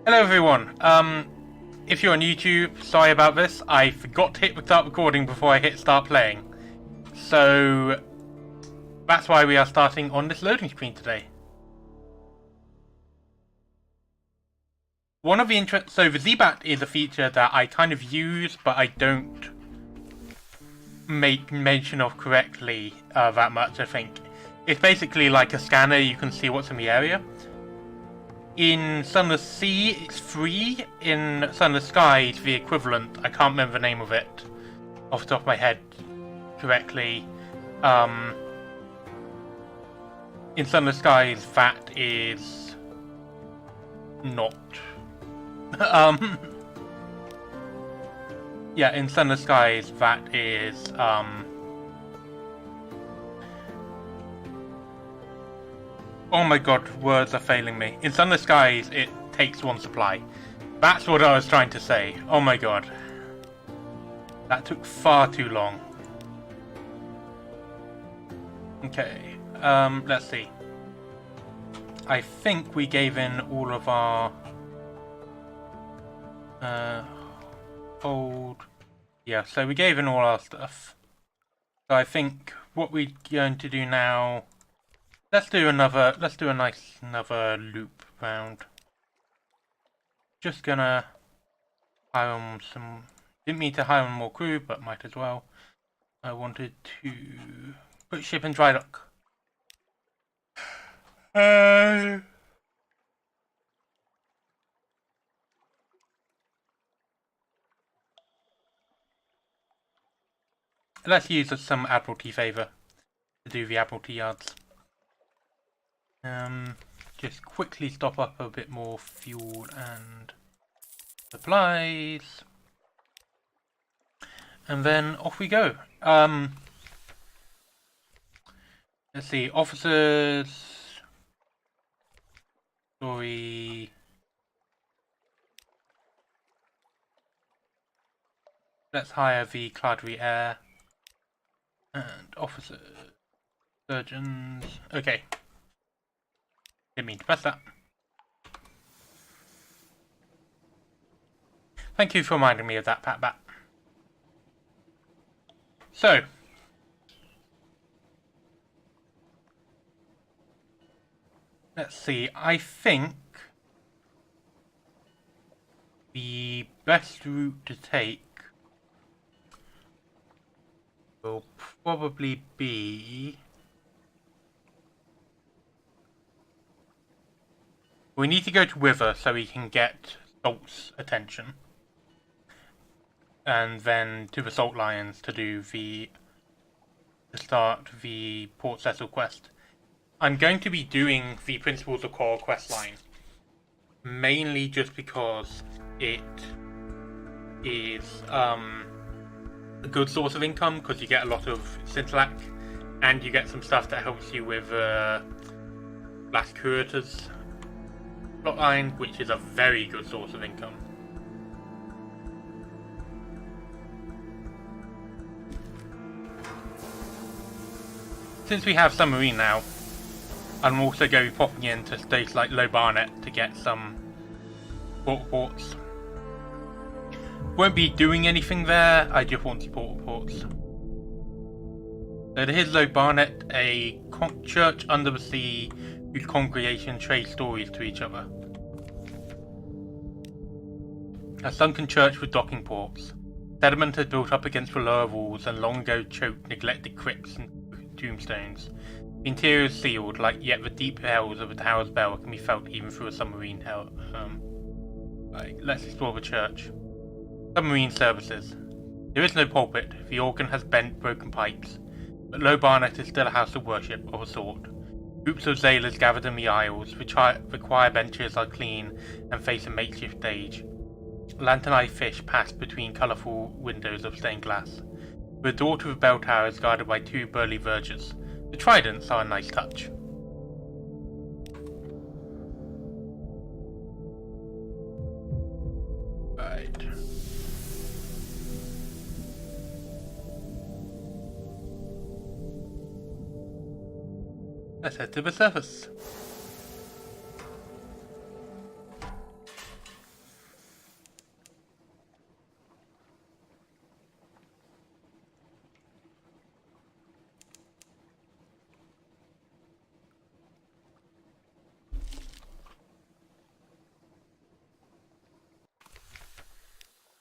Hello everyone. If you're on YouTube, sorry about this. I forgot to hit start recording before I hit start playing. So that's why we are starting on this loading screen today. One of the so the ZBAT is a feature that I kind of use, but I don't make mention of correctly that much, I think. It's basically like a scanner, you can see what's in the area. In Sunless Sea, it's free. In Sunless Sky, it's the equivalent. I can't remember the name of it off the top of my head correctly. In Sunless Skies, that is not. Yeah, in Sunless Skies, that is oh my god, words are failing me. In Sunless Skies, it takes one supply. That's what I was trying to say. Oh my god. That took far too long. Okay, let's see. I think we gave in all of our old... Yeah, so we gave in all our stuff. So I think what we're going to do now... Let's do a nice loop round. Just gonna hire on some... Didn't mean to hire on more crew, but might as well. I wanted to put ship in dry dock. Let's use some Admiralty favour to do the Admiralty yards. Just quickly stop up a bit more fuel and supplies. And then off we go. Let's see, officers... Story... Let's hire the Cladry Air. And officers... Surgeons... Okay. Didn't mean to press that. Thank you for reminding me of that, Pat. So, let's see. I think the best route to take will probably be... We need to go to Wither so we can get Salt's attention. And then to the Salt Lions to do to start the Port Cecil quest. I'm going to be doing the Principles of Coral quest line. Mainly just because it is a good source of income, because you get a lot of Scintillac, and you get some stuff that helps you with Last Curator's plotline, which is a very good source of income. Since we have submarine now, I'm also going to be popping into states like Low Barnet to get some ports. Won't be doing anything there, I just want to ports. So here's Low Barnet, a church under the sea whose congregation trade stories to each other. A sunken church with docking ports. Sediment has built up against the lower walls and long ago choked neglected crypts and tombstones. The interior is sealed, yet the deep bells of the tower's bell can be felt even through a submarine Right, let's explore the church. Submarine services. There is no pulpit, the organ has bent, broken pipes, but Low Barnet is still a house of worship of a sort. Groups of sailors gathered in the aisles, the choir benches are clean and face a makeshift stage. Lantern-eyed fish pass between colourful windows of stained glass. The door to the bell tower is guarded by two burly vergers. The tridents are a nice touch. Right. Let's head to the surface.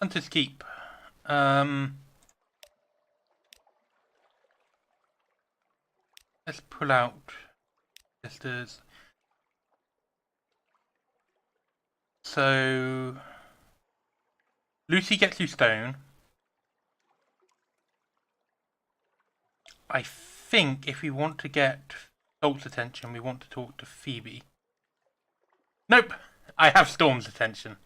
Hunter's Keep. Let's pull out sisters. So Lucy gets you stone. I think if we want to get Salt's attention, we want to talk to Phoebe. Nope! I have Storm's attention.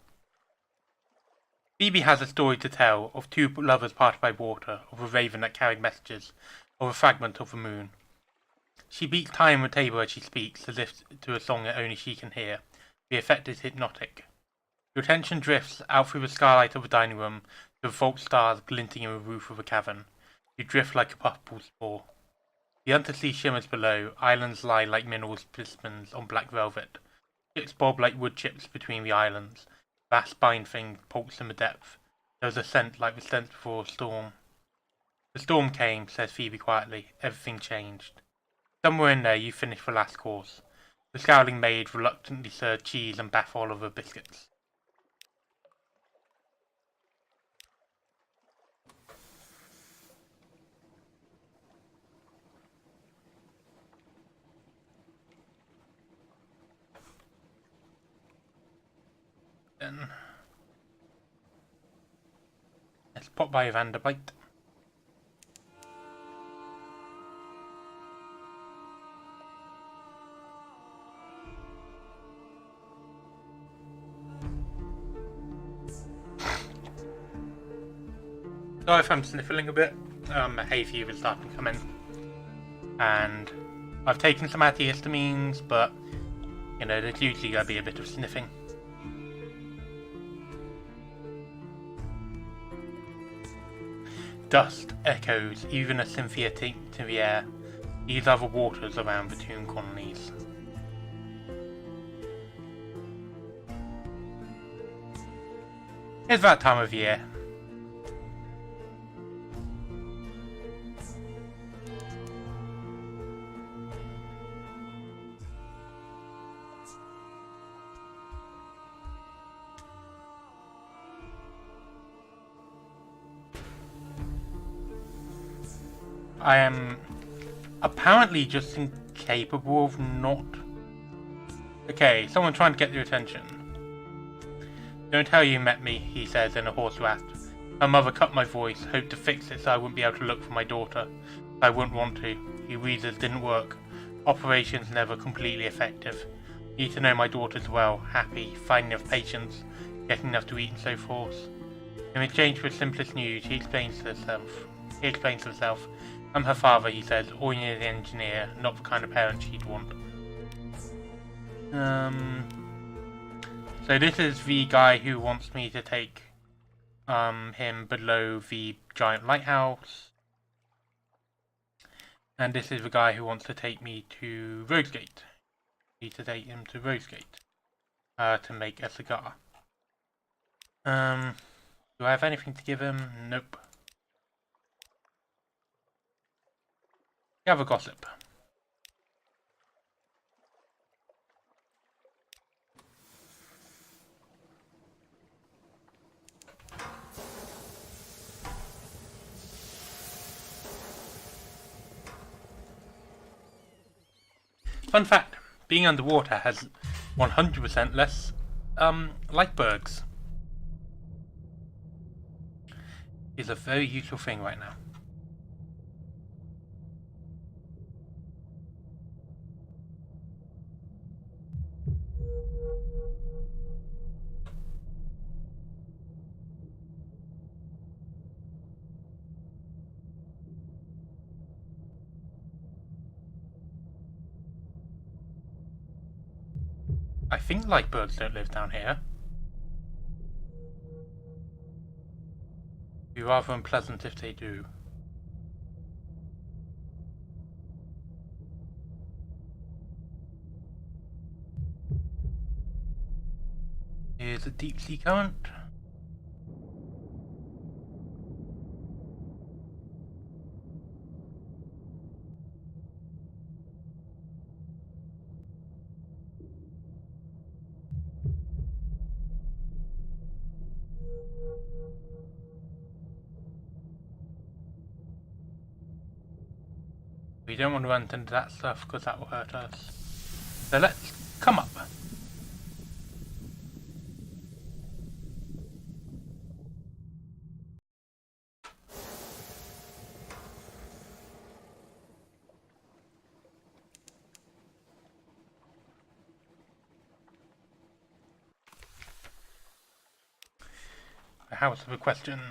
Phoebe has a story to tell of two lovers parted by water, of a raven that carried messages, of a fragment of the moon. She beats time on the table as she speaks, as if to a song that only she can hear. The effect is hypnotic. Your attention drifts out through the skylight of the dining room to the false stars glinting in the roof of a cavern. You drift like a purple spore. The undersea shimmers below. Islands lie like mineral specimens on black velvet. Ships bob like wood chips between the islands. Vast spine thing pulses in the depth. There was a scent like the scent before a storm. The storm came, says Phoebe quietly. Everything changed. Somewhere in there you finished the last course. The scowling maid reluctantly served cheese and Bath Oliver biscuits. Then let's pop by Vanderbite. Sorry if I'm sniffling a bit. Hay fever's starting to come in. And I've taken some antihistamines, but you know, there's usually going to be a bit of sniffing. Dust echoes, even a Cynthia taint to the air. These are the waters around the tomb colonies. It's that time of year. I am apparently just incapable of not... Okay, someone trying to get your attention. Don't tell you met me, he says in a hoarse rasp. My mother cut my voice, hoped to fix it so I wouldn't be able to look for my daughter. I wouldn't want to. He reasons didn't work. Operations never completely effective. Need to know my daughter's well, happy, finding enough patience, getting enough to eat and so forth. In exchange for the simplest news, he explains to himself. I'm her father, he says, ordinary engineer, not the kind of parent she'd want. So this is the guy who wants me to take him below the giant lighthouse. And this is the guy who wants to take me to Rosegate. Need to take him to Rosegate to make a cigar. Do I have anything to give him? Nope. Have a gossip. Fun fact, being underwater has 100% less lightbergs. Is a very useful thing right now. I think lightbirds don't live down here. It'd be rather unpleasant if they do. Here's a deep sea current. we don't want to run into that stuff because that will hurt us. So let's come up. The House of a Question.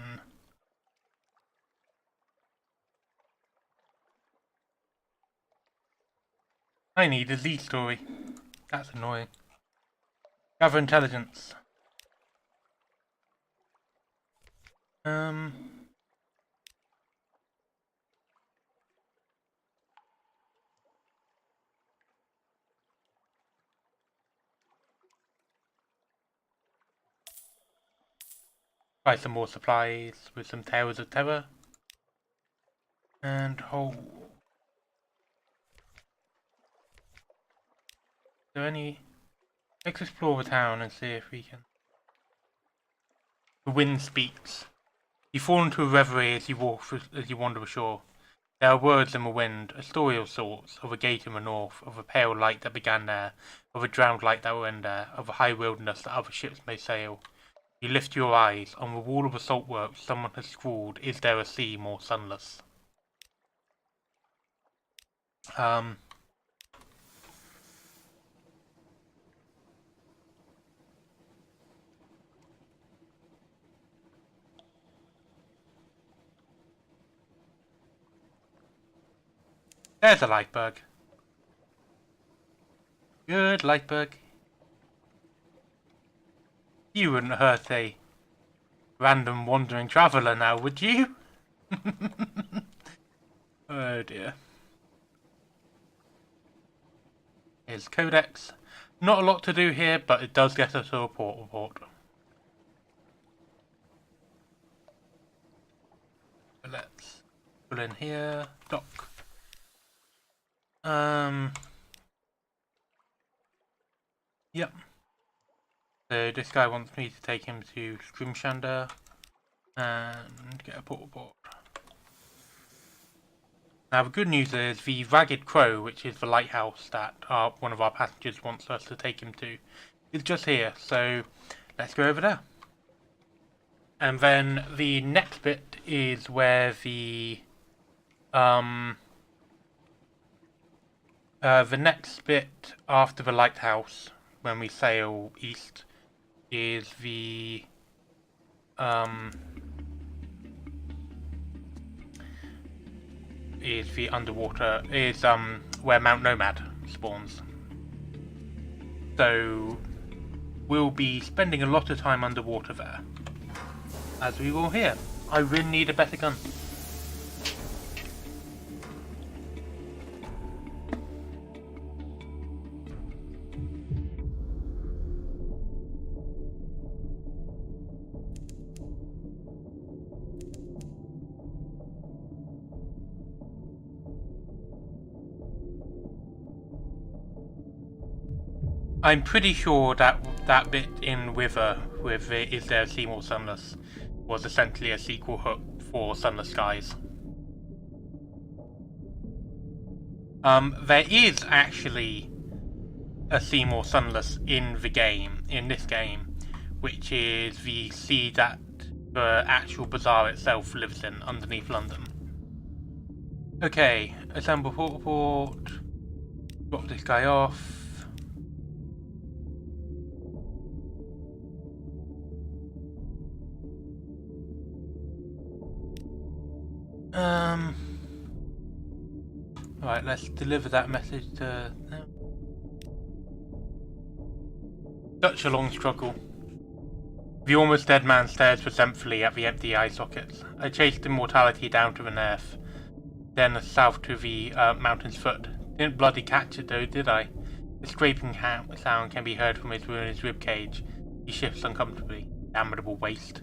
I need a Z story. That's annoying. Gather intelligence. Buy some more supplies with some Towers of Terror. And hold. Is there any? Let's explore the town and see if we can. The wind speaks. You fall into a reverie as you wander ashore. There are words in the wind, a story of sorts, of a gate in the north, of a pale light that began there, of a drowned light that will end there, of a high wilderness that other ships may sail. You lift your eyes. On the wall of the saltworks someone has scrawled, "Is there a sea more sunless?" There's a lightbug. Good lightbug. You wouldn't hurt a random wandering traveller now, would you? Oh dear. Here's Codex. Not a lot to do here, but it does get us to a port report. So let's pull in here. Dock. Yep. So this guy wants me to take him to Scrimshander and get a port report. Now the good news is the Ragged Crow, which is the lighthouse that one of our passengers wants us to take him to, is just here. So let's go over there. And then the next bit is where the next bit after the lighthouse, when we sail east, is the underwater, where Mount Nomad spawns. So we'll be spending a lot of time underwater there, as we will here. I really need a better gun. I'm pretty sure that bit in Wither with Is There a Sea More Sunless was essentially a sequel hook for Sunless Skies. There is actually a Sea More Sunless in this game, which is the sea that the actual bazaar itself lives in underneath London. Okay, assemble port report, drop this guy off. Alright, let's deliver that message to them. Such a long struggle. The almost dead man stares resentfully at the empty eye sockets. I chased immortality down to the nerve, then south to the mountain's foot. Didn't bloody catch it though, did I? The scraping sound can be heard from his ruined ribcage. He shifts uncomfortably. Damnable waste.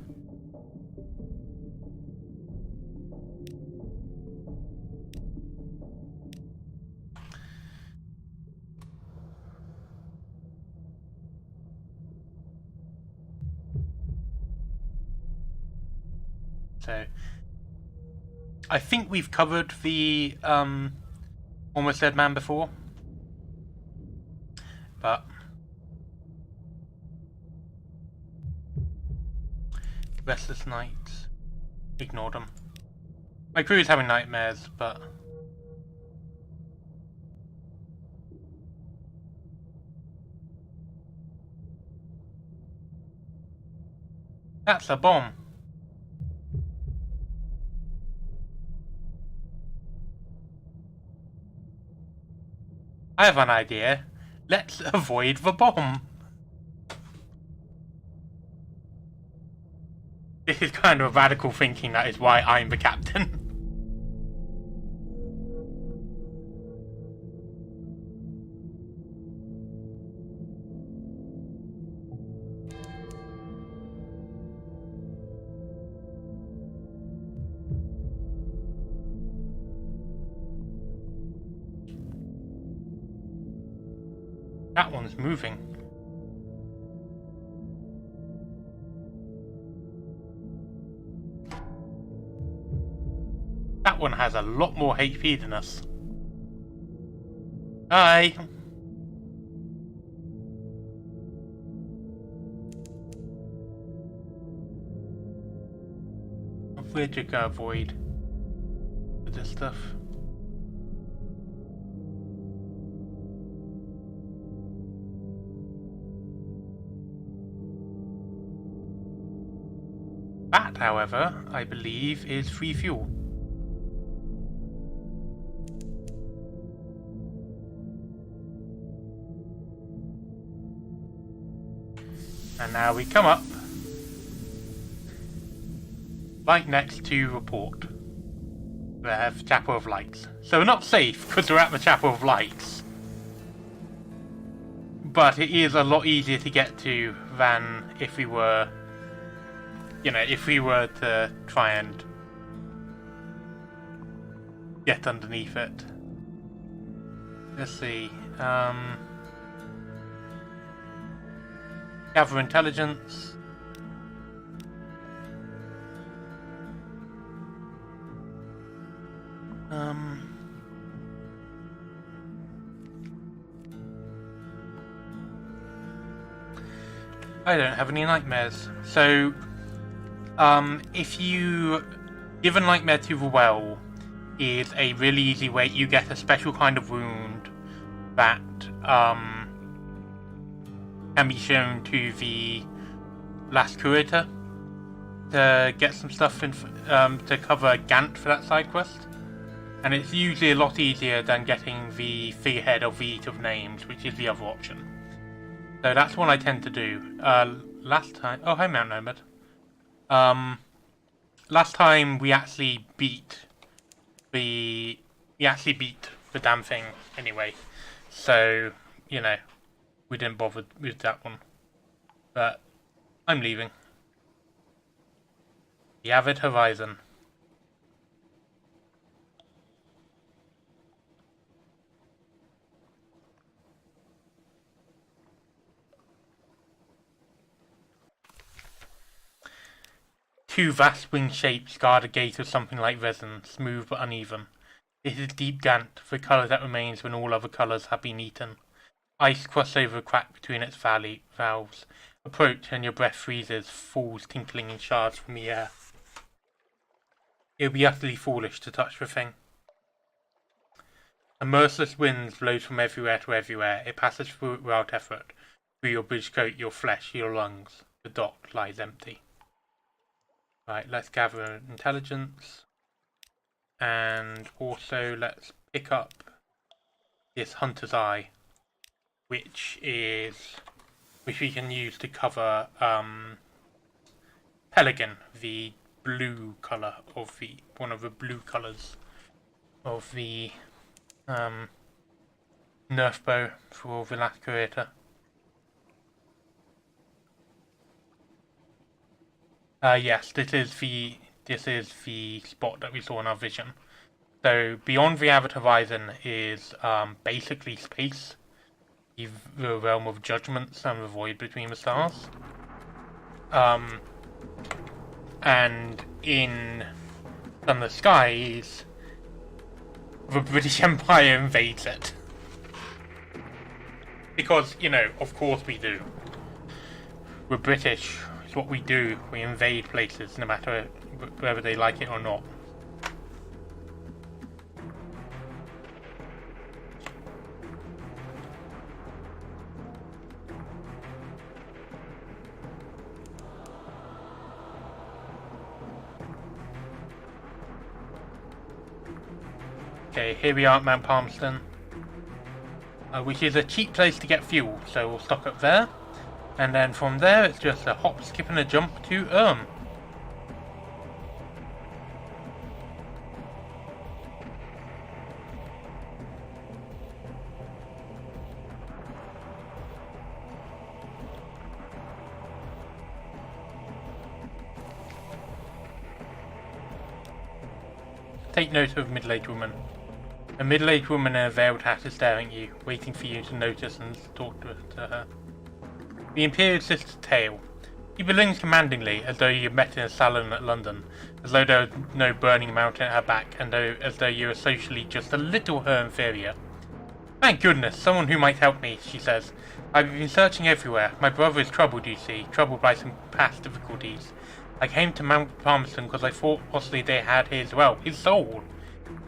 So I think we've covered the Almost Dead Man before. But Restless Nights. Ignored them. My crew is having nightmares, but that's a bomb. I have an idea. Let's avoid the bomb. This is kind of radical thinking, that is why I'm the captain. That one's moving. That one has a lot more HP than us. Hi! Where'd you go, avoid this stuff? That, however, I believe is free fuel. And now we come up right next to report. We have Chapel of Lights. So we're not safe because we're at the Chapel of Lights. But it is a lot easier to get to than if we were, you know, if we were to try and get underneath it. Let's see. Gather intelligence. I don't have any nightmares. So, if you give a nightmare to the well, is a really easy way. You get a special kind of wound that can be shown to the last curator to get some stuff in, to cover Gantt for that side quest. And it's usually a lot easier than getting the figurehead of the Eat of Names, which is the other option. So that's what I tend to do. Last time... Oh, hi, Mount Nomad. Last time we actually beat the... We actually beat the damn thing anyway. So, you know, we didn't bother with that one. But I'm leaving. The Avid Horizon. Two vast wing shapes guard a gate of something like resin, smooth but uneven. It is deep Gantt, the colour that remains when all other colours have been eaten. Ice crosses over a crack between its valves. Approach and your breath freezes, falls tinkling in shards from the air. It would be utterly foolish to touch the thing. A merciless wind blows from everywhere to everywhere. It passes through it without effort. Through your bridge coat, your flesh, your lungs. The dock lies empty. Right, let's gather intelligence. And also let's pick up this Hunter's Eye, which we can use to cover Pelican, the blue colour of the one of the blue colours of the Nerf bow for the last creator. Yes, this is the spot that we saw in our vision. So beyond the Avid Horizon is basically space, the realm of judgments and the void between the stars. And in Sunless Skies, the British Empire invades it. Because, you know, of course we do. We're British. It's what we do. We invade places, no matter whether they like it or not. Okay, here we are at Mount Palmerston, which is a cheap place to get fuel, so we'll stop up there. And then from there, it's just a hop, skip and a jump to Take note of middle-aged woman. A middle-aged woman in a veiled hat is staring at you, waiting for you to notice and talk to her. The Imperial Sister's tale. She blinks commandingly, as though you met in a salon at London, as though there was no burning mountain at her back, and as though you were socially just a little her inferior. Thank goodness, someone who might help me, she says. I've been searching everywhere. My brother is troubled, you see, troubled by some past difficulties. I came to Mount Palmerston because I thought possibly they had his, well, his soul.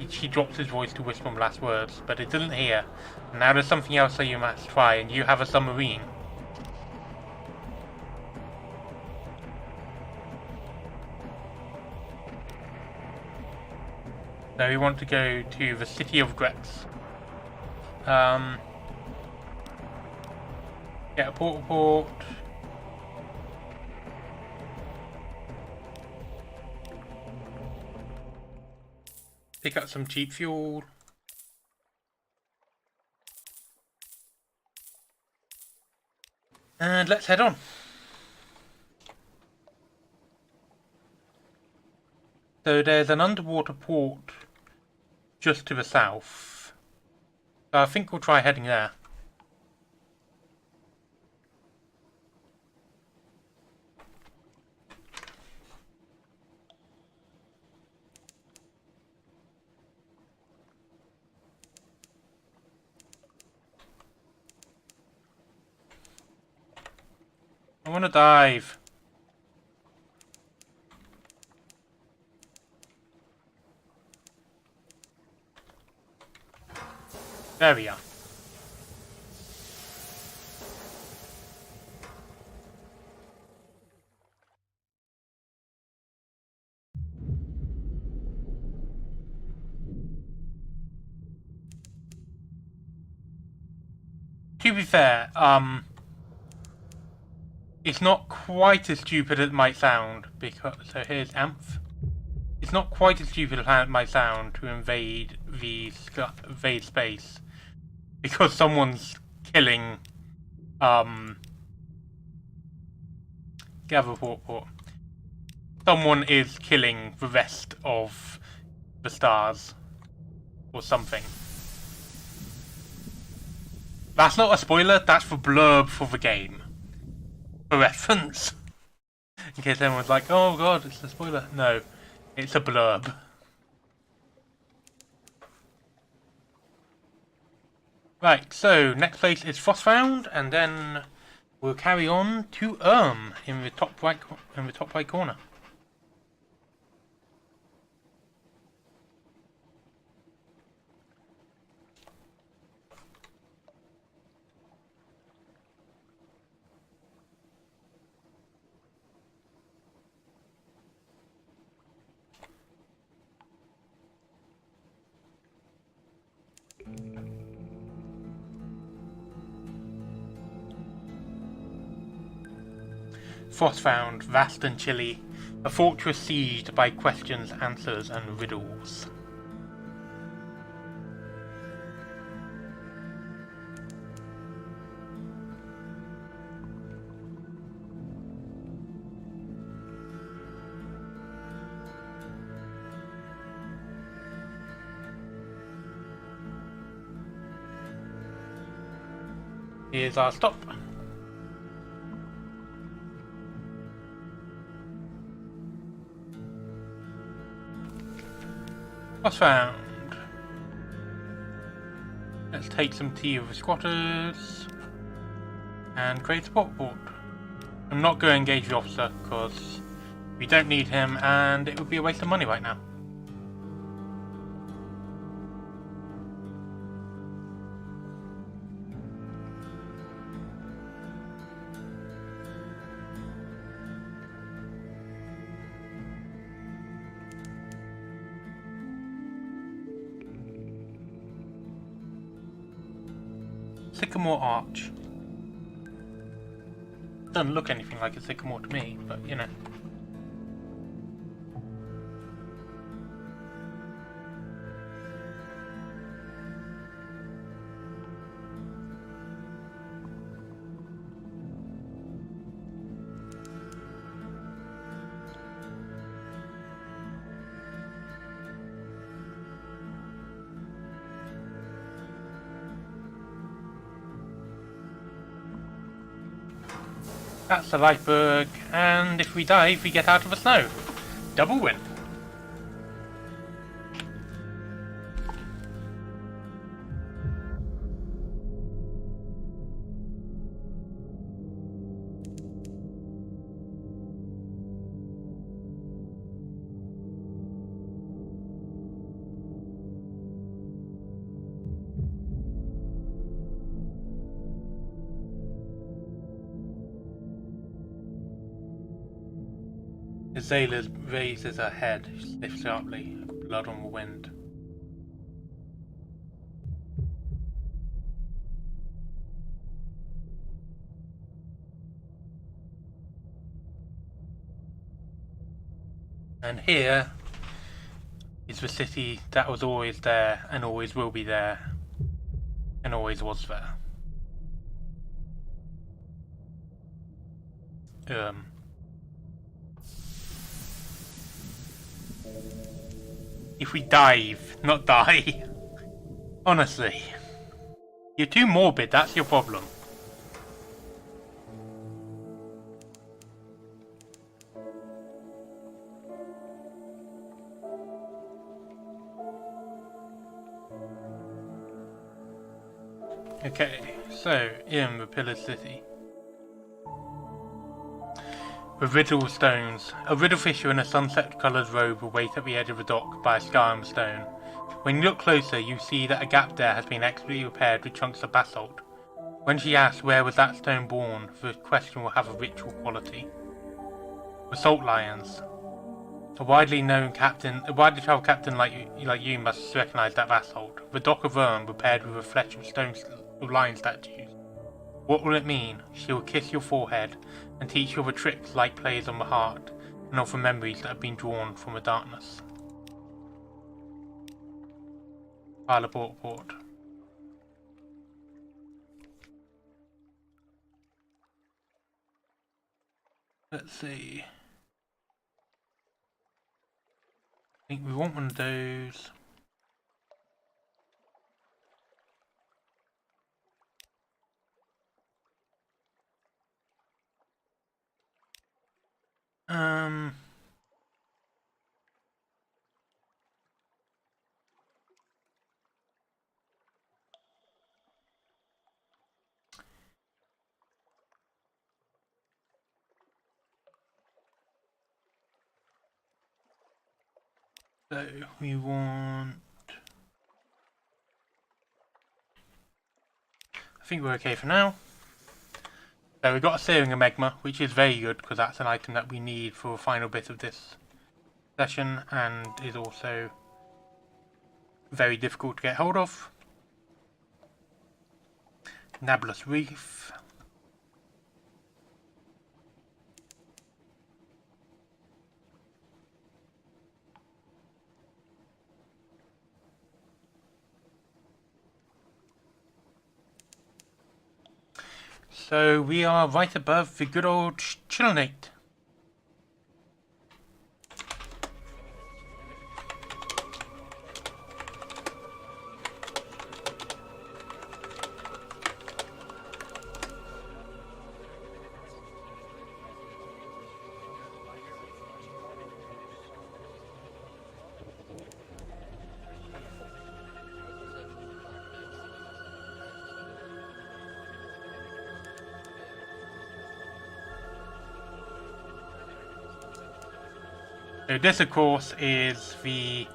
She drops his voice to whisper the last words, but it didn't hear. And now there's something else that you must try, and you have a submarine. So we want to go to the City of Regrets. Get a port. Pick up some cheap fuel. And let's head on. So there's an underwater port just to the south. So I think we'll try heading there. I want to dive. There we are. To be fair, it's not quite as stupid as it might sound, because, so here's Amph. It's not quite as stupid as it might sound to invade space, because someone's killing, Gatherport. Someone is killing the rest of the stars, or something. That's not a spoiler, that's the blurb for the game. For reference. In case anyone's like, oh god, it's a spoiler. No, it's a blurb. Right, so next place is Frostbound, and then we'll carry on to in the top right corner. Frostbound, vast and chilly, a fortress sieged by questions, answers, and riddles. Here's our stop. Frostbound. let's take some tea with the squatters and create a support board. I'm not going to engage the officer because we don't need him and it would be a waste of money right now. Sycamore Arch. Doesn't look anything like a sycamore to me, but you know. That's the iceberg, and if we dive, we get out of the snow. Double win. Azalea raises her head, sniffs sharply, blood on the wind. And here is the city that was always there, and always will be there, and always was there. If we dive, not die. Honestly. You're too morbid, that's your problem. Okay, so in the Pillared City. The riddle stones. A riddle fisher in a sunset-coloured robe will wait at the edge of the dock by a scar in the stone. When you look closer, you see that a gap there has been expertly repaired with chunks of basalt. When she asks where was that stone born, the question will have a ritual quality. The Salt Lions. A widely travelled captain like you must recognise that basalt. The dock of Rome repaired with a flesh of stone of lion statues. What will it mean? She will kiss your forehead and teach you of the tricks light plays on the heart and of the memories that have been drawn from the darkness. File a port. Let's see. I think we want one of those. So we want. I think we're okay for now. So we've got a Searing of Megma, which is very good because that's an item that we need for the final bit of this session and is also very difficult to get hold of. Nablus Reef. So we are right above the good old Chillinate. So this, of course, is the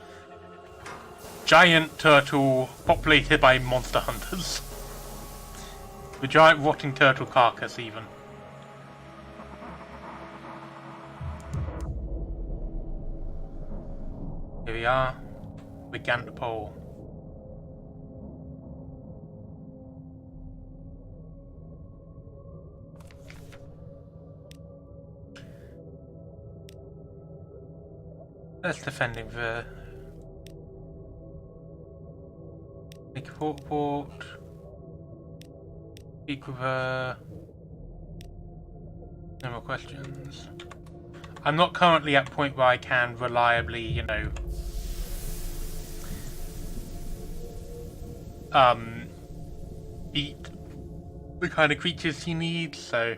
giant turtle populated by monster hunters. The giant rotting turtle carcass, even. Here we are, the Gantpole. That's defending the make a port. Speak with her. No more questions. I'm not currently at a point where I can reliably, you know, beat the kind of creatures he needs, so.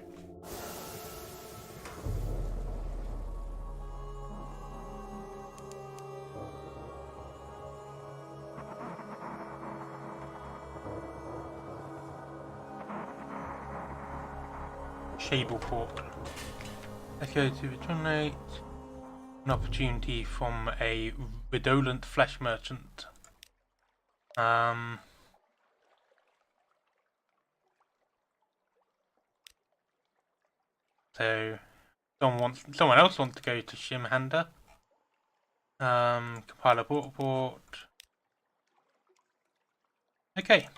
Port. Let's go to regenerate. An opportunity from a redolent flesh merchant. So someone else wants to go to Shimhanda. Compile a port. Okay.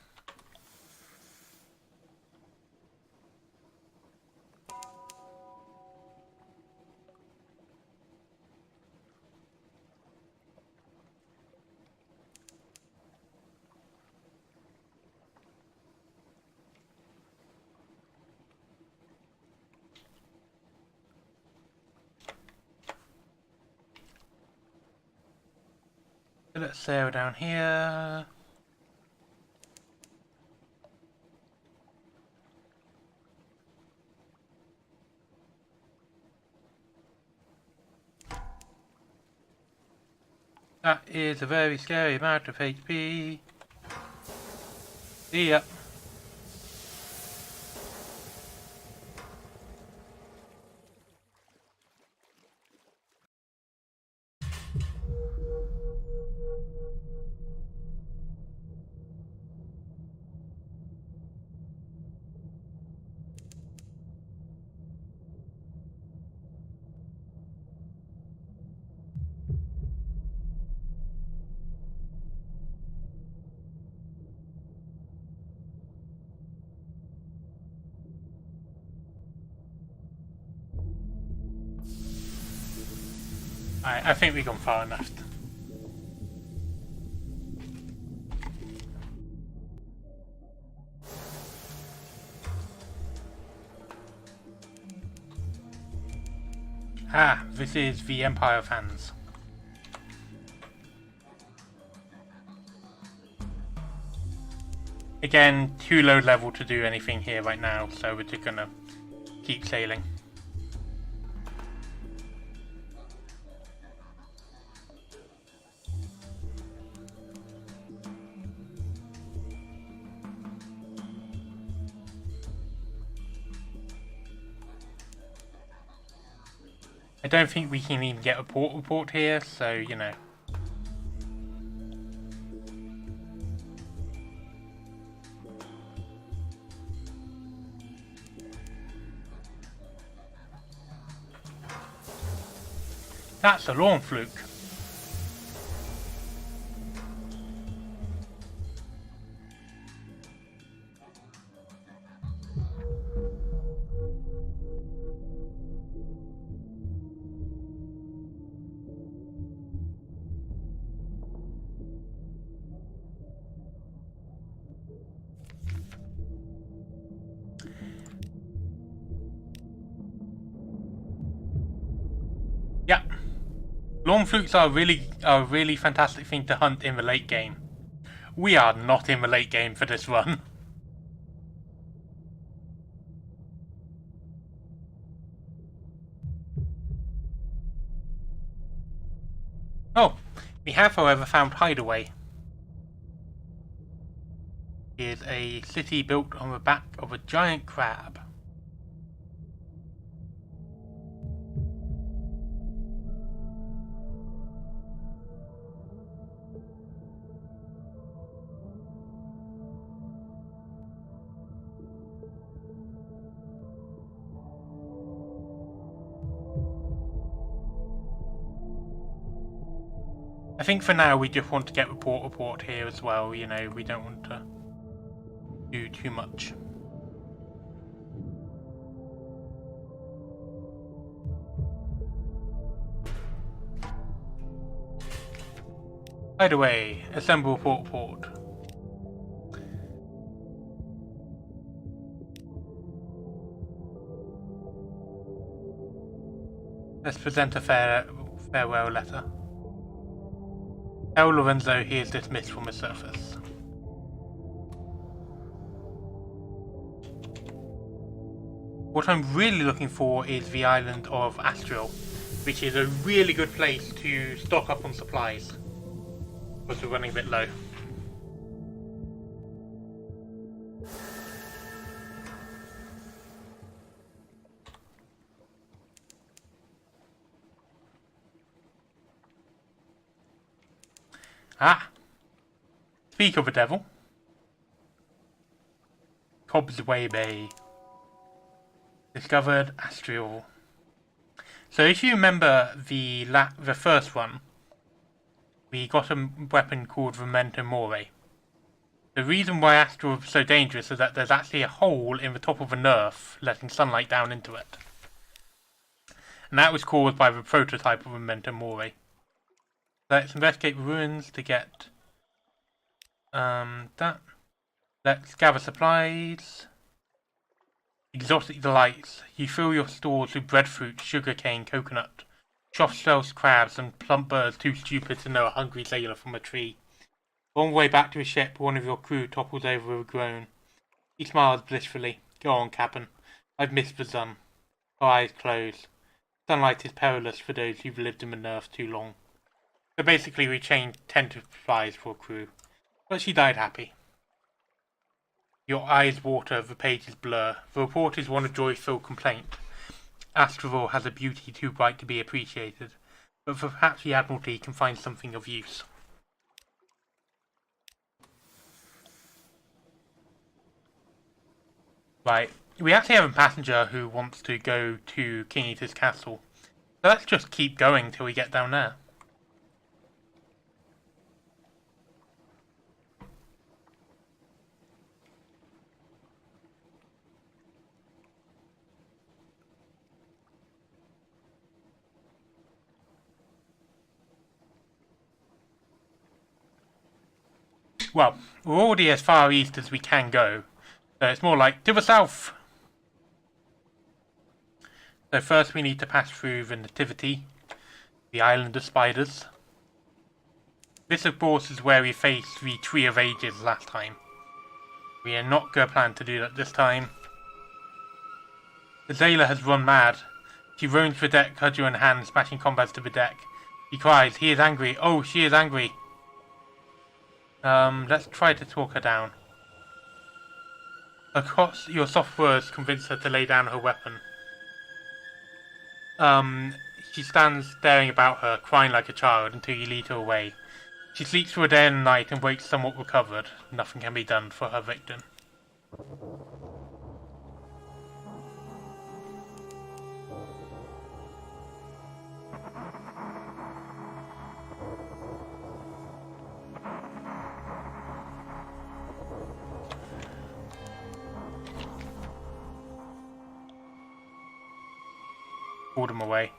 Let's sail down here. That is a very scary amount of HP. See ya. I think we've gone far enough. Ah, this is the Empire fans. Again, too low level to do anything here right now, so we're just gonna keep sailing. I don't think we can even get a port report here, so, you know. That's a lawn fluke. Yeah. Lawn flukes are a really fantastic thing to hunt in the late game. We are not in the late game for this run. Oh, we have, however, found Hideaway. It is a city built on the back of a giant crab. I think for now we just want to get report here as well, you know, we don't want to do too much. By the way, assemble report. Let's present a farewell letter. Tell Lorenzo he is dismissed from the surface. What I'm really looking for is the island of Astral, which is a really good place to stock up on supplies, because we're running a bit low. Ah! Speak of the devil. Cobb's Way Bay. Discovered Astral. So if you remember the first one, we got a weapon called Memento Mori. The reason why Astral is so dangerous is that there's actually a hole in the top of a nerf letting sunlight down into it. And that was caused by the prototype of Memento Mori. Let's investigate ruins to get that. Let's gather supplies. Exotic delights. You fill your stores with breadfruit, sugarcane, coconut, soft shells, crabs, and plump birds too stupid to know a hungry sailor from a tree. On the way back to the ship, one of your crew topples over with a groan. He smiles blissfully. Go on, Captain. I've missed the sun. Her eyes close. Sunlight is perilous for those who've lived in the Nerf too long. So basically we changed 10 to supplies for a crew. But she died happy. Your eyes water, the pages blur. The report is one of joy-filled complaint. Astral has a beauty too bright to be appreciated, but perhaps the Admiralty can find something of use. Right, we actually have a passenger who wants to go to King Eater's castle. So let's just keep going till we get down there. Well, we're already as far east as we can go, so it's more like to the south. So first we need to pass through the Nativity, the Island of Spiders. This of course is where we faced the Tree of Ages last time. We are not going to plan to do that this time. The sailor has run mad. She roams the deck, cudgel in hand, smashing combats to the deck. He cries, he is angry. Oh, she is angry. Let's try to talk her down. Of course, your soft words convince her to lay down her weapon. She stands staring about her, crying like a child until you lead her away. She sleeps through a day and a night and wakes somewhat recovered. Nothing can be done for her victim. Pulled him away.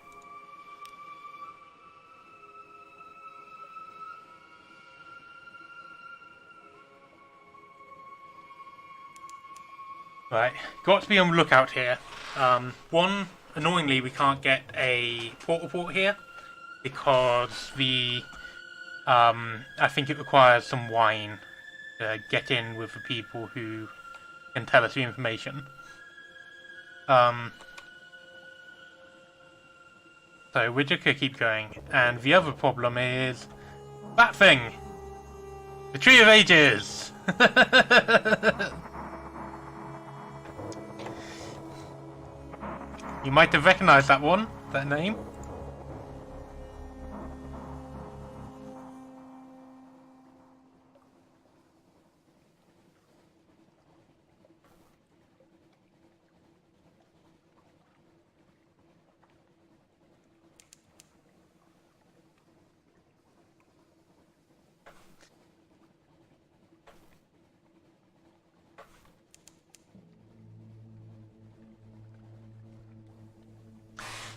Right, got to be on the lookout here. One, annoyingly, we can't get a port report here because I think it requires some wine to get in with the people who can tell us the information. So we're just gonna keep going. And the other problem is that thing! The Tree of Ages! You might have recognized that one, that name.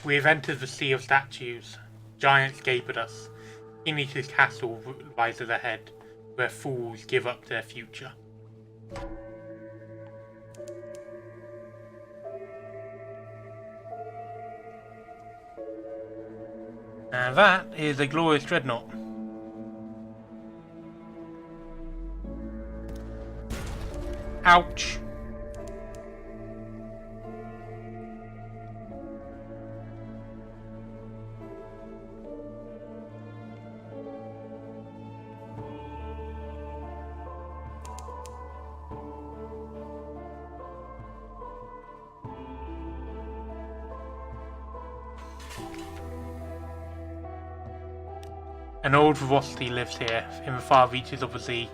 We have entered the sea of statues. Giants gape at us. King Eater's castle rises ahead, where fools give up their future. And that is a glorious dreadnought. Ouch. An old ferocity lives here, in the far reaches of the sea.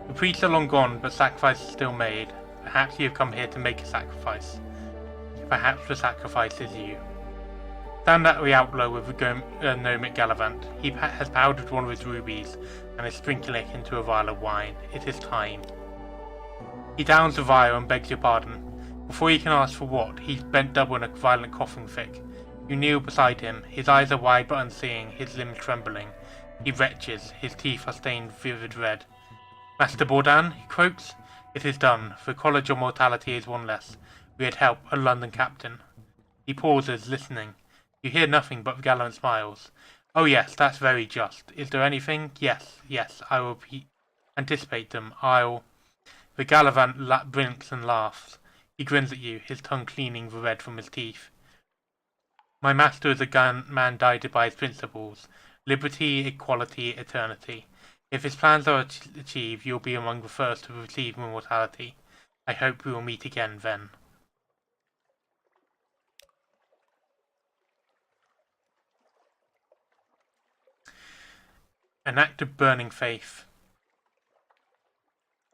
The priests are long gone, but sacrifices still made. Perhaps you have come here to make a sacrifice. Perhaps the sacrifice is you. Stand at the outlaw with the gnomic Gallivant. He has powdered one of his rubies, and is sprinkling it into a vial of wine. It is time. He downs the vial and begs your pardon. Before you can ask for what, he's bent double in a violent coughing fit. You kneel beside him. His eyes are wide but unseeing, his limbs trembling. He retches, his teeth are stained vivid red. Master Bourdan, he croaks. It is done. The College of Mortality is one less. We had help, a London captain. He pauses, listening. You hear nothing but gallant smiles. Oh yes, that's very just. Is there anything? Yes, I will anticipate them. The Gallivant blinks and laughs. He grins at you, his tongue cleaning the red from his teeth. My master is a man guided by his principles. Liberty, equality, eternity. If his plans are achieved, you'll be among the first to receive immortality. I hope we will meet again then. An act of burning faith.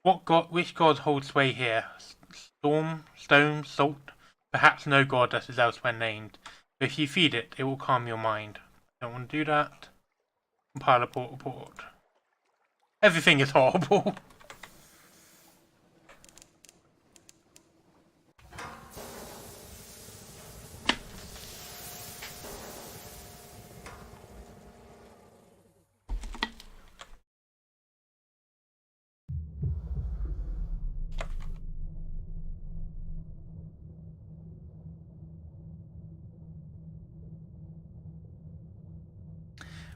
Which gods hold sway here? Storm, stone, salt? Perhaps no god that is elsewhere named. But if you feed it, it will calm your mind. Don't want to do that. Compile a report. Everything is horrible.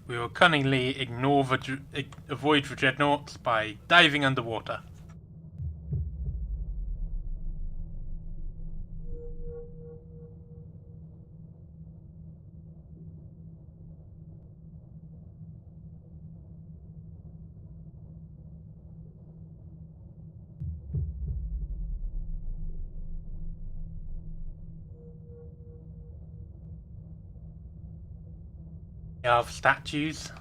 We will cunningly avoid the dreadnoughts by diving underwater. We have statues.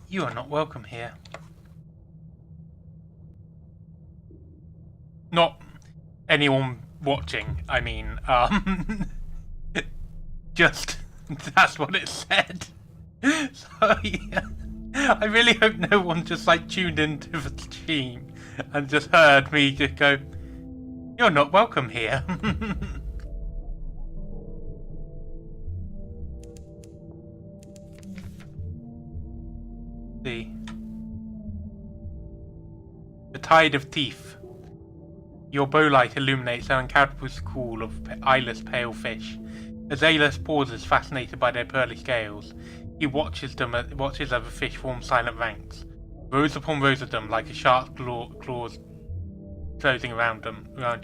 You are not welcome here. Not anyone watching, I mean, just, that's what it said. So, yeah. I really hope no one just tuned into the stream and just heard me just go, you're not welcome here. See. The Tide of Teeth. Your bowlight illuminates an uncountable school of eyeless pale fish. Azalus pauses, fascinated by their pearly scales. He watches as the fish form silent ranks, rows upon rows of them, like a shark's claws closing around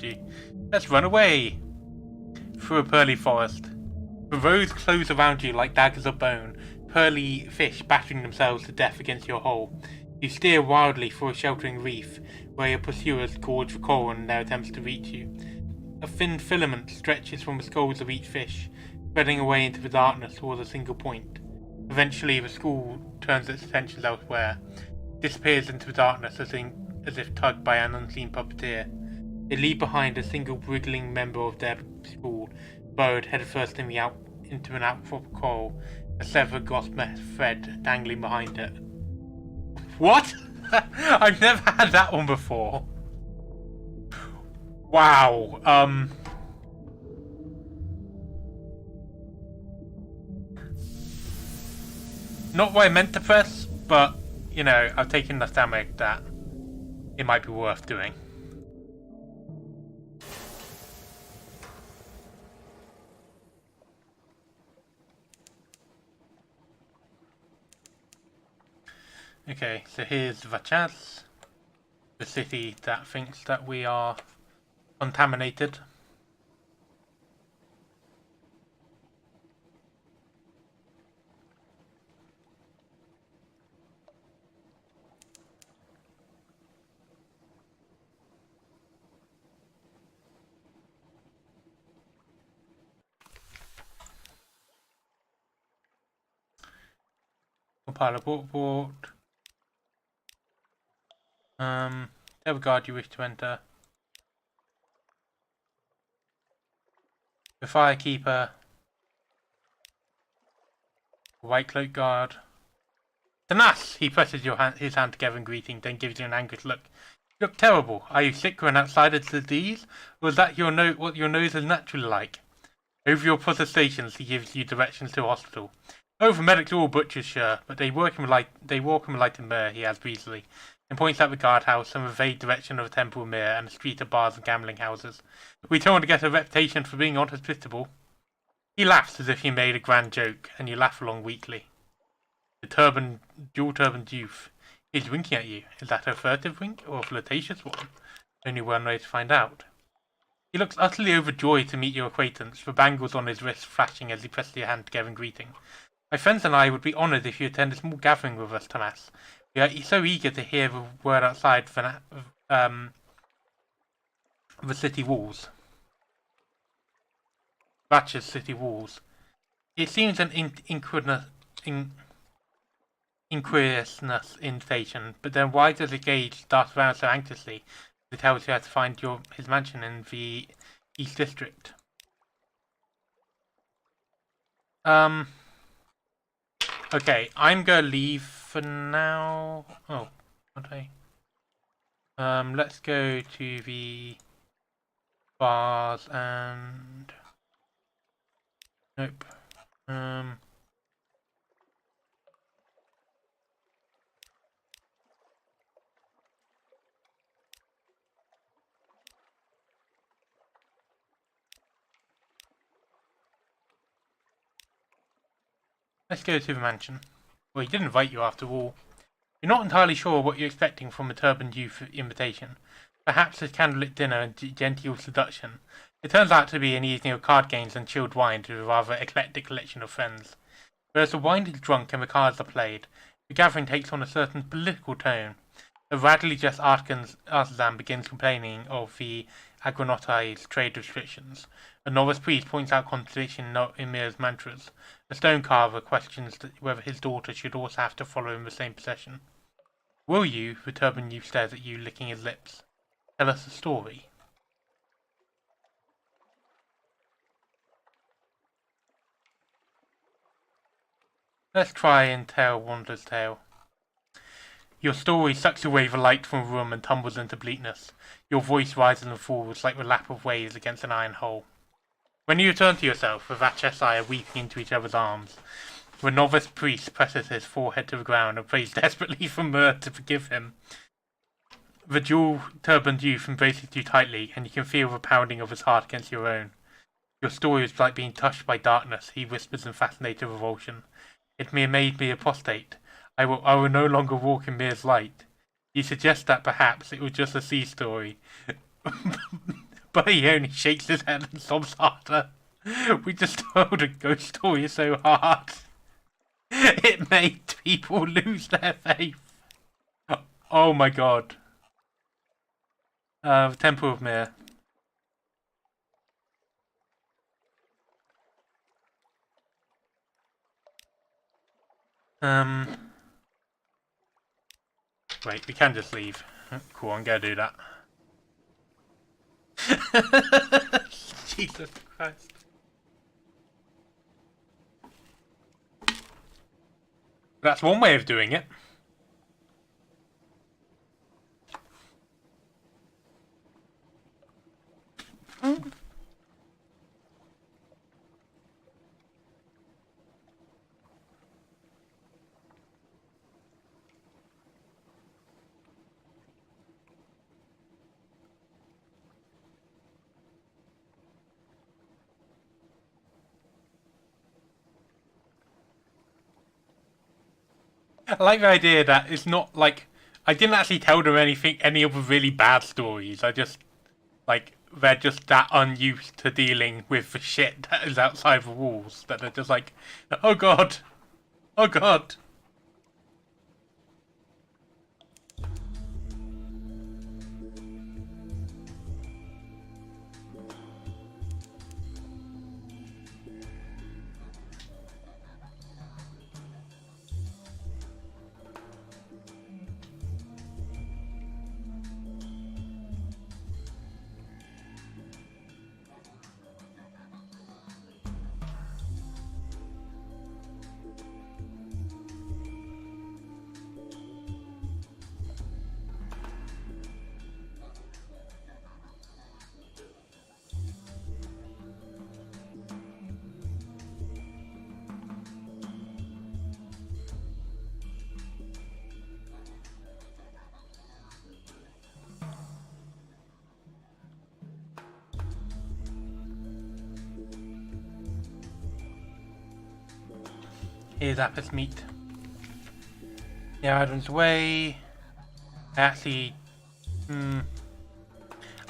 you. Let's run away! Through a pearly forest. The rows close around you like daggers of bone, pearly fish battering themselves to death against your hull. You steer wildly for a sheltering reef, where your pursuers gorge the coral in their attempts to reach you. A thin filament stretches from the skulls of each fish, spreading away into the darkness towards a single point. Eventually, the school turns its attention elsewhere, disappears into the darkness as if tugged by an unseen puppeteer. They leave behind a single wriggling member of their school, burrowed headfirst into an outcrop of coral, A severed gossamer thread dangling behind it. What? I've never had that one before. Wow. Not what I meant to press, but, you know, I've taken enough damage that it might be worth doing. Okay, so here's Vachaz, the city that thinks that we are contaminated. Compile a report. Tell the guard you wish to enter. The firekeeper. White cloak guard. Tanas! He presses his hand together in greeting, then gives you an anguished look. You look terrible. Are you sick or an outsider's disease? Or is that what your nose is naturally like? Over your protestations, he gives you directions to a hospital. Oh, the medics are all butchers, sure, but they walk him light and mirror, he adds breezily, and points out the guardhouse and the vague direction of a temple mirror and a street of bars and gambling houses. We don't want to get a reputation for being unhospitable. He laughs as if he made a grand joke, and you laugh along weakly. The dual-turbaned youth is winking at you. Is that a furtive wink or a flirtatious one? Only one way to find out. He looks utterly overjoyed to meet your acquaintance, the bangles on his wrist flashing as he presses your hand together in greeting. My friends and I would be honoured if you attend a small gathering with us, Thomas. We are so eager to hear the word outside the city walls. Ratchet's city walls. It seems an inquisitive invitation, but then why does the gauge dart around so anxiously? It tells you how to find his mansion in the East District. Okay, I'm gonna leave for now. Oh, okay. Let's go to the bars and nope. Let's go to the mansion. Well, he did invite you after all. You're not entirely sure what you're expecting from a turbaned youth invitation. Perhaps a candlelit dinner and genteel seduction. It turns out to be an evening of card games and chilled wine to a rather eclectic collection of friends. Whereas the wine is drunk and the cards are played, the gathering takes on a certain political tone. A raggedly dressed artisan begins complaining of the Agronotai's trade restrictions. A novice priest points out contradiction in Emir's mantras. A stone carver questions whether his daughter should also have to follow in the same procession. Will you, the turbaned youth stares at you, licking his lips, tell us a story? Let's try and tell Wanderer's tale. Your story sucks away the light from the room and tumbles into bleakness. Your voice rises and falls like the lap of waves against an iron hull. When you return to yourself, the Vachesi are weeping into each other's arms. The novice priest presses his forehead to the ground and prays desperately for Myr to forgive him. The dual-turbaned youth embraces you tightly, and you can feel the pounding of his heart against your own. Your story is like being touched by darkness, he whispers in fascinated revulsion. It made me apostate. I will no longer walk in Myr's light. You suggest that perhaps it was just a sea story. But he only shakes his head and sobs harder. We just told a ghost story so hard. It made people lose their faith. Oh my god. The Temple of Myr. Wait, we can just leave. Cool, I'm gonna do that. Jesus Christ. That's one way of doing it. I like the idea that it's not like I didn't actually tell them any other really bad stories. I just like they're just that unused to dealing with the shit that is outside the walls that they're just like, oh god, oh god. Here's Apis meat. The island's away. Actually,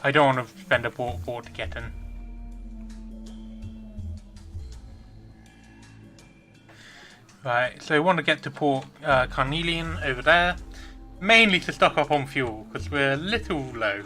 I don't want to spend a port to get in. Right, so I want to get to Port Carnelian over there, mainly to stock up on fuel because we're a little low.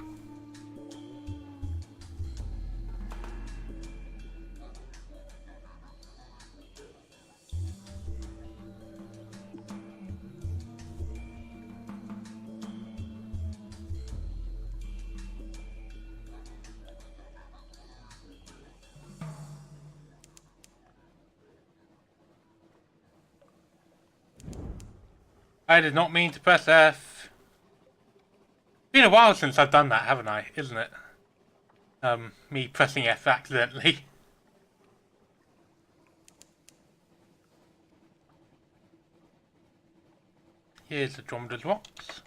I did not mean to press F. Been a while since I've done that, haven't I? Isn't it? Me pressing F accidentally. Here's the Andromeda's rocks.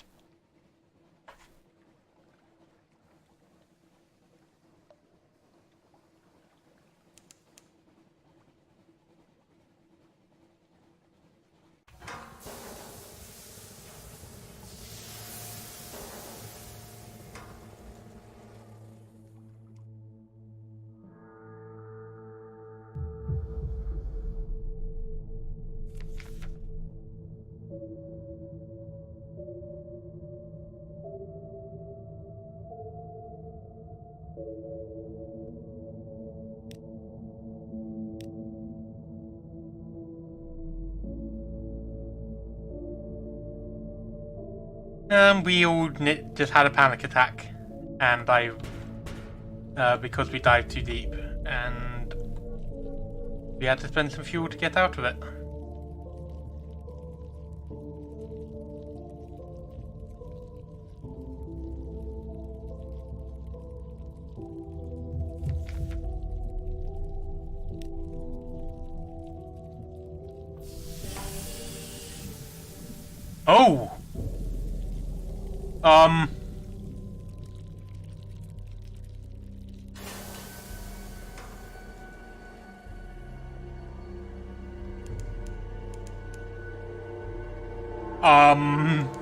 We all just had a panic attack, and because we dived too deep, and we had to spend some fuel to get out of it. Oh!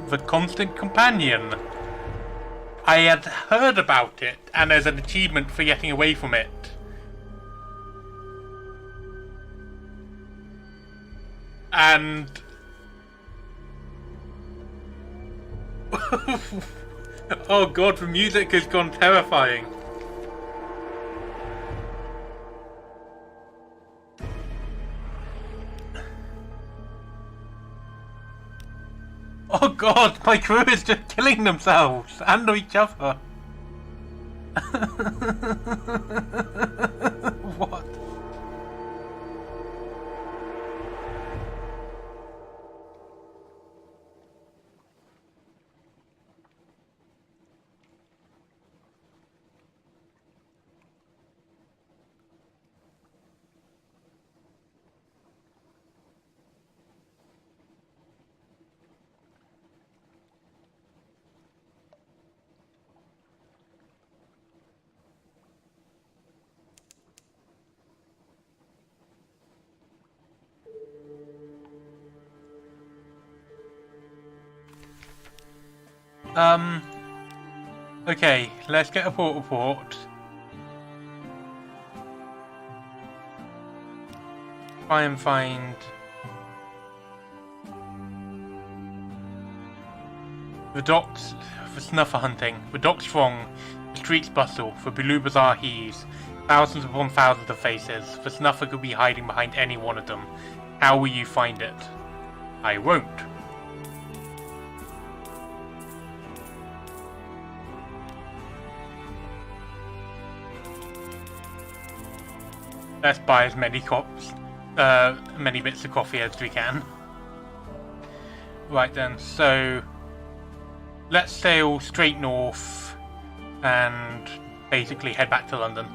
The Constant Companion. I had heard about it, and there's an achievement for getting away from it. And... oh god, the music has gone terrifying. Oh god, my crew is just killing themselves and each other. What? Okay, let's get a port report. Try and find the docks for snuffer hunting. The docks throng, the streets bustle, the blue bazaar heaves, thousands upon thousands of faces. The snuffer could be hiding behind any one of them. How will you find it? I won't. Let's buy as many many bits of coffee as we can. Right then, so let's sail straight north and basically head back to London.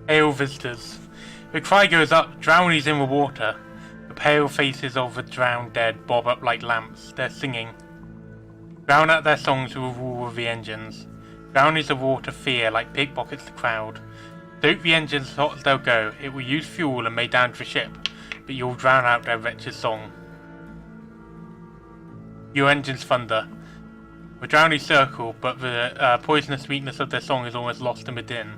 Hail visitors. The cry goes up, drownies in the water. The pale faces of the drowned dead bob up like lamps. They're singing. Drown out their songs with the roar of the engines. Drownies of water fear like pickpockets the crowd. Stoke the engines as hot as they'll go. It will use fuel and may damage the ship, but you'll drown out their wretched song. Your engines thunder. The drownies circle, but the poisonous sweetness of their song is almost lost in the din.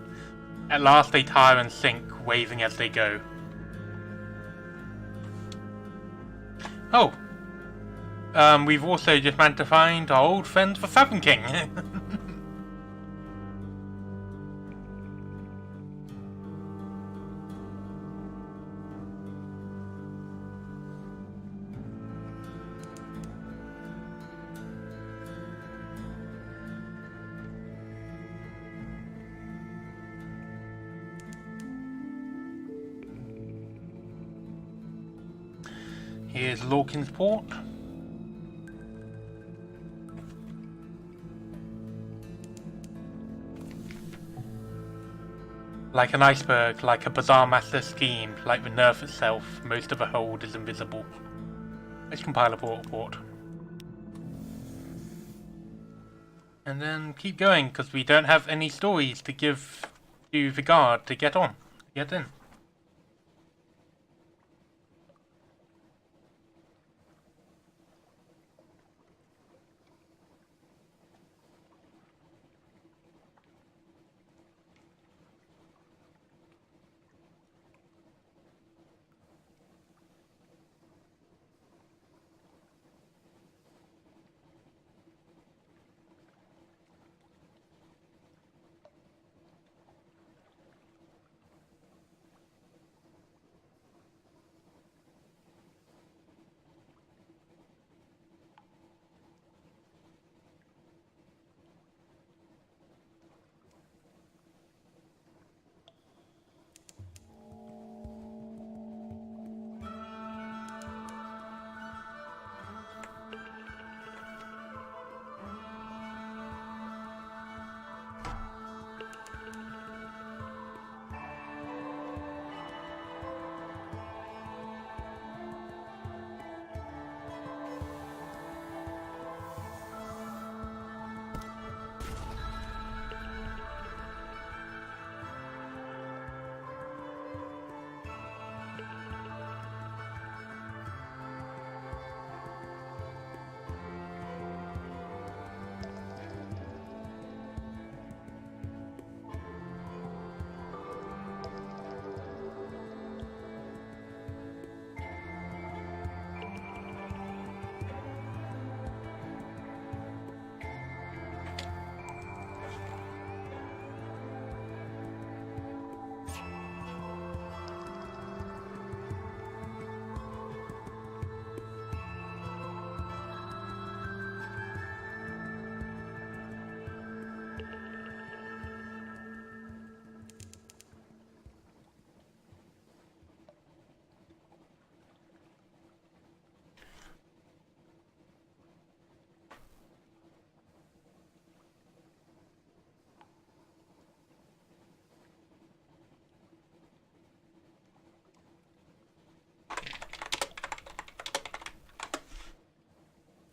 At last they tire and sink, waving as they go. Oh! We've also just managed to find our old friends the Falcon King. Here's Lawkins Port. Like an iceberg, like a bazaar master scheme, like the nerve itself, most of the hold is invisible. Let's compile a port report. And then keep going, because we don't have any stories to give to the guard to get in.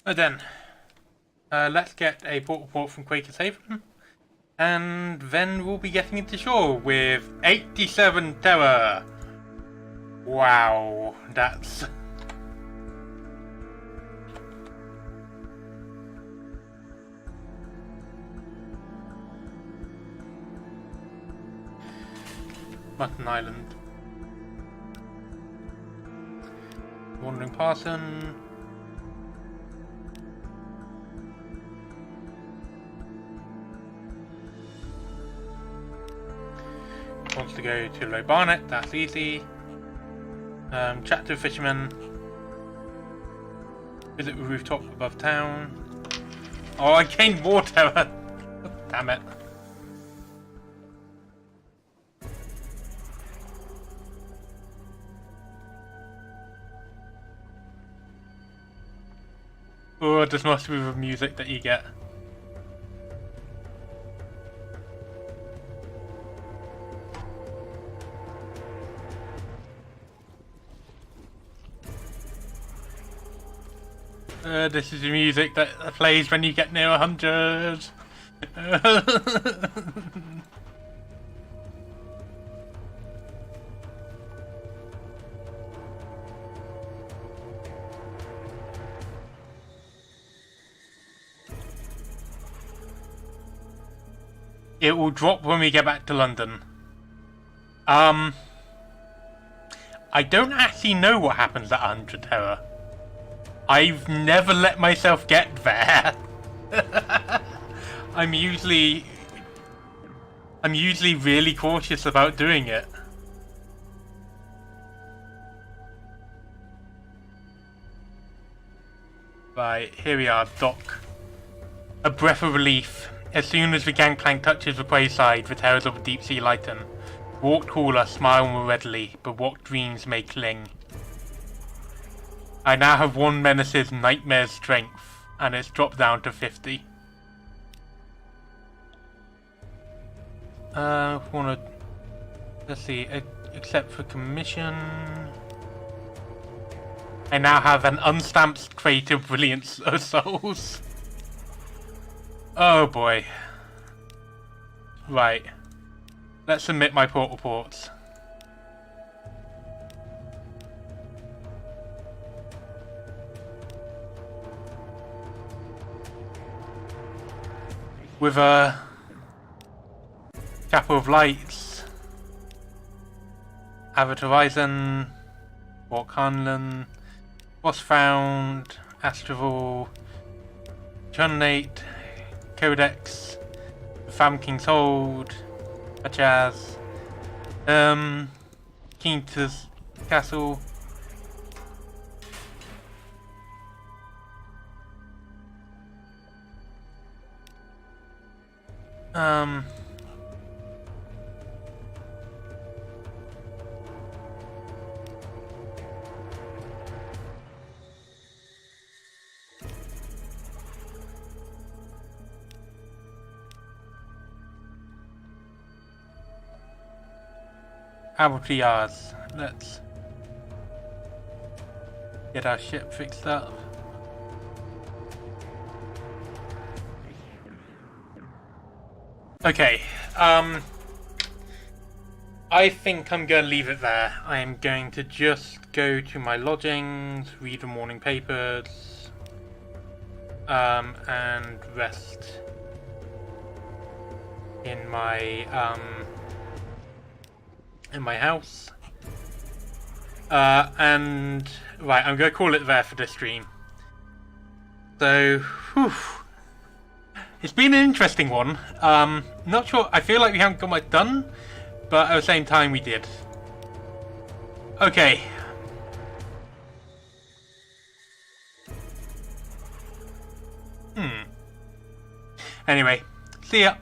So then, let's get a port report from Quaker's Haven, and then we'll be getting into shore with 87 terror. Wow, that's... Mutton Island. Wandering Parson. Wants to go to Low Barnet, that's easy. Chat to a fisherman. Visit the rooftop above town. Oh, I gained more terror. Damn it. Oh, this must be the music that you get. This is the music that plays when you get near 100. It will drop when we get back to London. I don't actually know what happens at 100 terror. I've never let myself get there. I'm usually really cautious about doing it. Right, here we are, dock. A breath of relief. As soon as the gangplank touches the quayside, the terrors of the deep sea lighten. Walk cooler, smile more readily, but what dreams may cling. I now have one menace's nightmare's strength, and it's dropped down to 50. Let's see, except for commission. I now have an unstamped creative brilliance of souls. Oh boy. Right. Let's submit my port reports. With a Chapel of Lights, Avid Horizon, Walk Hanlon, Was Found, Astraval, Chunate, Codex, Fam King's Hold, Pachaz, Quintus Castle, Abercrombie. Let's get our ship fixed up. Okay, I think I'm going to leave it there. I am going to just go to my lodgings, read the morning papers, and rest in my house. And right, I'm going to call it there for this stream. So, whew. It's been an interesting one. Not sure, I feel like we haven't got much done, but at the same time we did. Okay. Anyway, see ya.